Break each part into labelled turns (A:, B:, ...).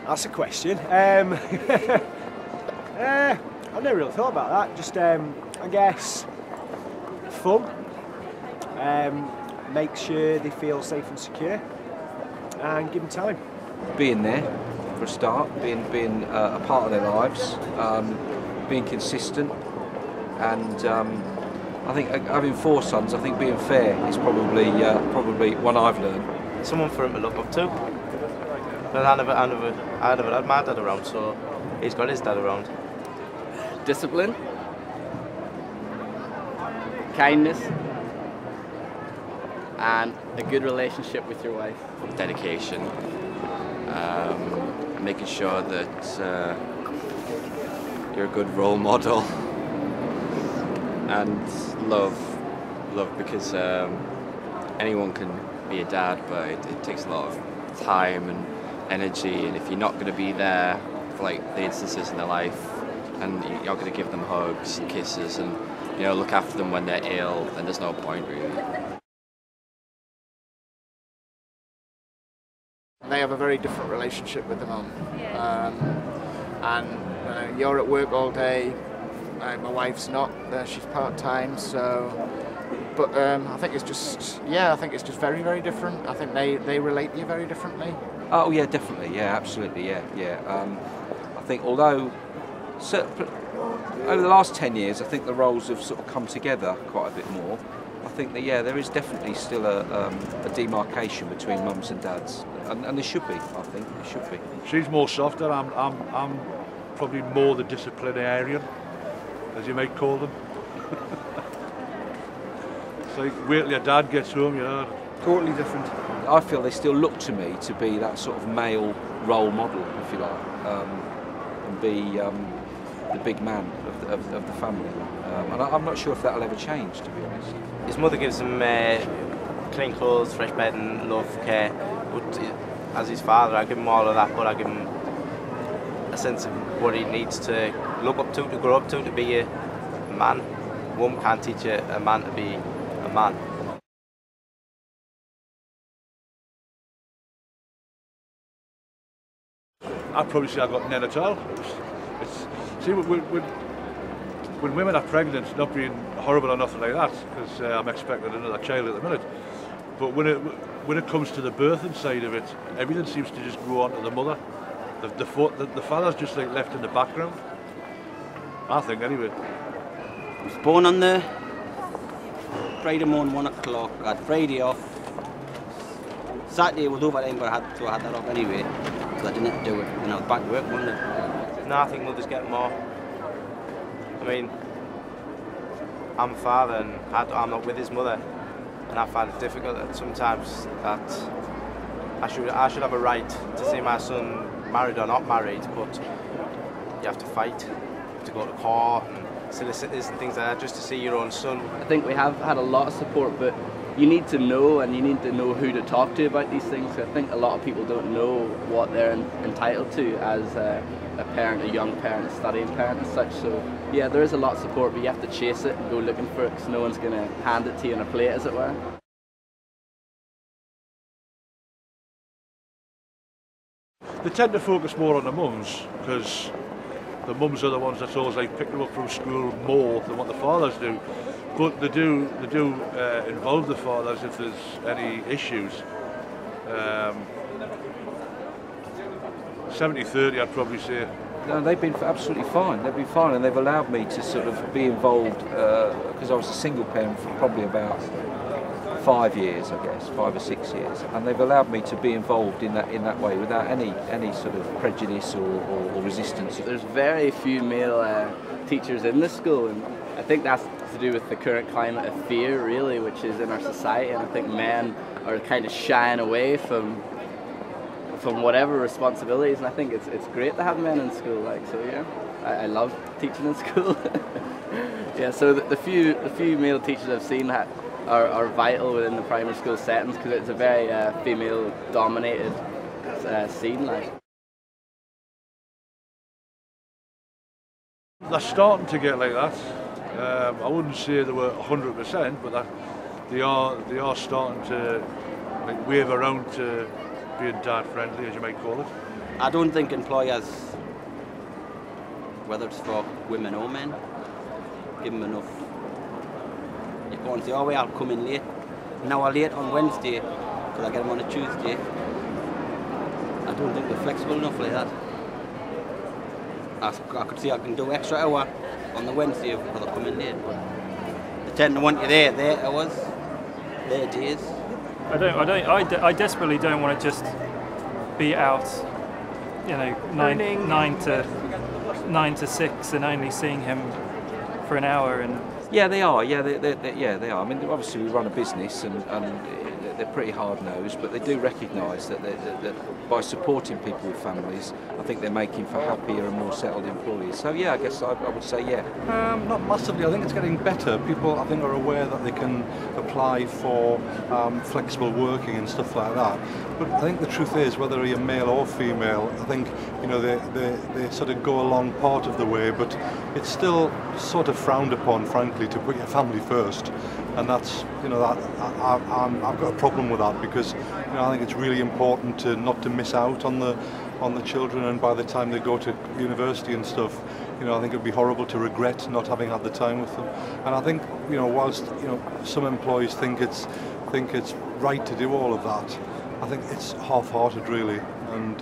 A: That's a question. I've never really thought about that. Just, I guess, fun. Make sure they feel safe and secure, and give them time.
B: Being there for a start, being a part of their lives, being consistent, and I think having 4 sons, I think being fair is probably one I've learned.
C: Someone for him to look up to. But I never had my dad around, so he's got his dad around.
D: Discipline, kindness, and a good relationship with your wife.
E: Dedication, making sure that you're a good role model, and love because anyone can be a dad, but it takes a lot of time and energy, and if you're not going to be there for like the instances in their life, and you're not going to give them hugs and kisses and look after them when they're ill, then there's no point really.
F: They have a very different relationship with the mum. And you're at work all day, my wife's not, she's part-time, so... But I think it's just very, very different. I think they relate to you very differently.
B: Oh yeah, definitely, yeah, absolutely, yeah. I think although over the last 10 years, I think the roles have sort of come together quite a bit more. I think that there is definitely still a demarcation between mums and dads, and there should be. I think there should be.
G: She's more softer. I'm probably more the disciplinarian, as you might call them. It's like wait till your dad gets home,
A: Totally different.
B: I feel they still look to me to be that sort of male role model, if you like, and be the big man of the family. And I'm not sure if that'll ever change, to be honest.
C: His mother gives him clean clothes, fresh bedding, love, care. But as his father, I give him all of that, but I give him a sense of what he needs to look up to grow up to be a man. A woman can't teach a man to be a man.
G: I'd probably say I've got none at all. See, when women are pregnant, not being horrible or nothing like that, because I'm expecting another child at the minute, but when it comes to the birthing side of it, everything seems to just go on to the mother. The father's just like left in the background. I think, anyway.
H: I was born on the Friday morning, 1 o'clock. I had Friday off. Saturday was overtime, but I had that off anyway, because I didn't do it, and I was back to work Monday.
C: No, I think mothers get more. I mean, I'm a father and I'm not with his mother, and I find it difficult sometimes that I should have a right to see my son married or not married, but you have to fight to go to court and solicitors and things like that just to see your own son.
D: I think we have had a lot of support, but you need to know, and you need to know who to talk to about these things. I think a lot of people don't know what they're entitled to as a parent, a young parent, a studying parent and such. So yeah, there is a lot of support, but you have to chase it and go looking for it, because no one's going to hand it to you on a plate, as it were.
G: They tend to focus more on the mums, because the mums are the ones that always like pick them up from school more than what the fathers do. But they do involve the fathers if there's any issues. 70-30, I'd probably say.
B: No, they've been absolutely fine. They've been fine, and they've allowed me to sort of be involved because I was a single parent for probably about 5 years, I guess, 5 or 6 years, and they've allowed me to be involved in that way without any sort of prejudice or resistance.
D: There's very few male teachers in this school, and I think that's to do with the current climate of fear, really, which is in our society, and I think men are kind of shying away from whatever responsibilities, and I think it's great to have men in school. So yeah, I love teaching in school. Yeah, so the few male teachers I've seen are vital within the primary school settings, because it's a very female-dominated scene.
G: They're starting to get like that. I wouldn't say they were 100%, but they are starting to wave around to being dad friendly, as you might call it.
H: I don't think employers, whether it's for women or men, give them enough. You can't say, oh well, I'll come in late, an hour late on Wednesday, because I get them on a Tuesday. I don't think they're flexible enough like that. I could say I can do extra hour on the Wednesday because I come in late, but they tend to want you there, their hours, their days.
I: I desperately don't want to just be out, you know, nine to 6 and only seeing him for an hour. And
B: yeah, they are. Yeah, they are. I mean, obviously we run a business, and they're pretty hard-nosed, but they do recognise that by supporting people with families, I think they're making for happier and more settled employees. So yeah, I guess I would say yeah.
J: Not massively. I think it's getting better. People, I think, are aware that they can apply for flexible working and stuff like that. But I think the truth is, whether you're male or female, I think, you know, they sort of go along part of the way, but it's still sort of frowned upon, frankly, to put your family first. And that's, you know, that I've got a problem with that, because, you know, I think it's really important not to miss out on the children, and by the time they go to university and stuff, you know, I think it'd be horrible to regret not having had the time with them. And I think, you know, whilst, you know, some employees think it's right to do all of that, I think it's half-hearted really, and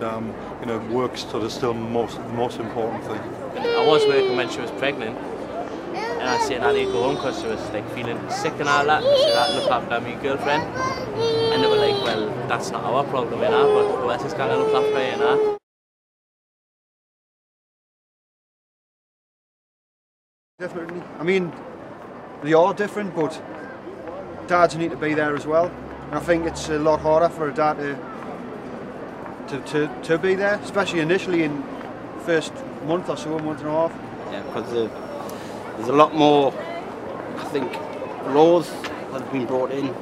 J: you know, work's sort of still the most important thing.
K: I was working when she was pregnant, and I said I need to go home because she was like feeling sick and all that. I said I'd look after my girlfriend, and they were like, well, that's not our problem, you know, but who else is going to look after her, you know?
A: Definitely. I mean, they are different, but dads need to be there as well. And I think it's a lot harder for a dad to be there, especially initially in the first month or so, month and a half.
H: Yeah, because there's a lot more, I think, laws that have been brought in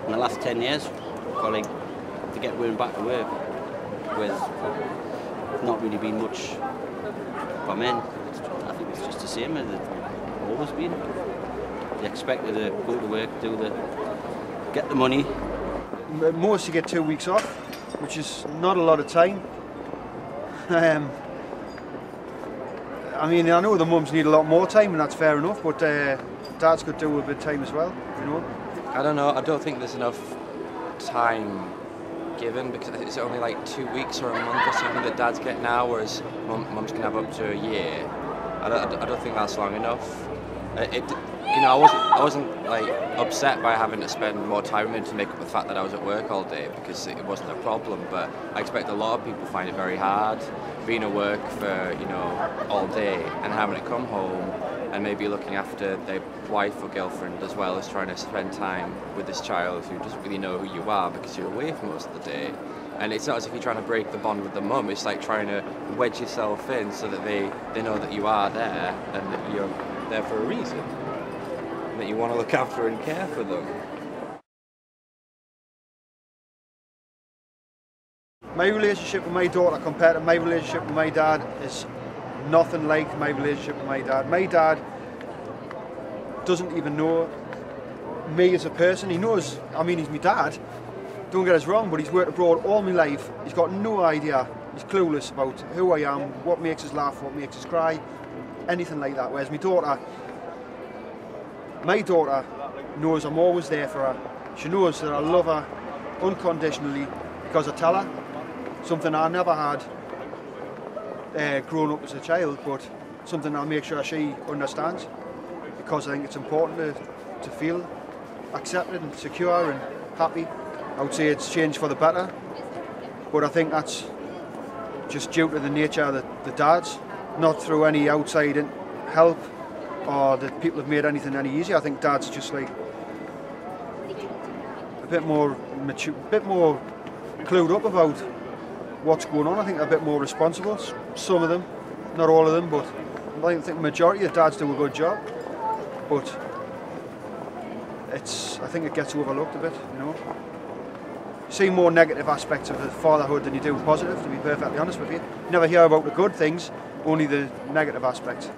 H: the last 10 years for, like, to get women back to work, whereas there's not really been much for men. I think it's just the same as it's always been. They're expected to go to work, get the money.
A: Most you get 2 weeks off, which is not a lot of time. I mean, I know the mums need a lot more time, and that's fair enough, but dads could do a bit of time as well, you know.
E: I don't know, I don't think there's enough time given, because it's only like 2 weeks or a month or something that dads get now, whereas mums can have up to a year. I don't think that's long enough. You know, I wasn't like upset by having to spend more time with him to make up the fact that I was at work all day, because it wasn't a problem. But I expect a lot of people find it very hard being at work for, you know, all day and having to come home and maybe looking after their wife or girlfriend, as well as trying to spend time with this child who doesn't really know who you are because you're away for most of the day. And it's not as if you're trying to break the bond with the mum, it's like trying to wedge yourself in so that they know that you are there and that you're there for a reason, and that you want to look after and care for them.
A: My relationship with my daughter compared to my relationship with my dad is nothing like my relationship with my dad. My dad doesn't even know me as a person. He knows, I mean, he's my dad, don't get us wrong, but he's worked abroad all my life. He's got no idea, he's clueless about who I am, what makes us laugh, what makes us cry, anything like that. Whereas my daughter knows I'm always there for her. She knows that I love her unconditionally because I tell her. Something I never had growing up as a child, but something I'll make sure she understands, because I think it's important to feel accepted and secure and happy. I would say it's changed for the better, but I think that's just due to the nature of the dads, not through any outside help or that people have made anything any easier. I think dads just like a bit more mature, a bit more clued up about what's going on. I think they're a bit more responsible. Some of them, not all of them, but I think the majority of dads do a good job. But I think it gets overlooked a bit, you know. You see more negative aspects of the fatherhood than you do positive, to be perfectly honest with you. You never hear about the good things, only the negative aspects.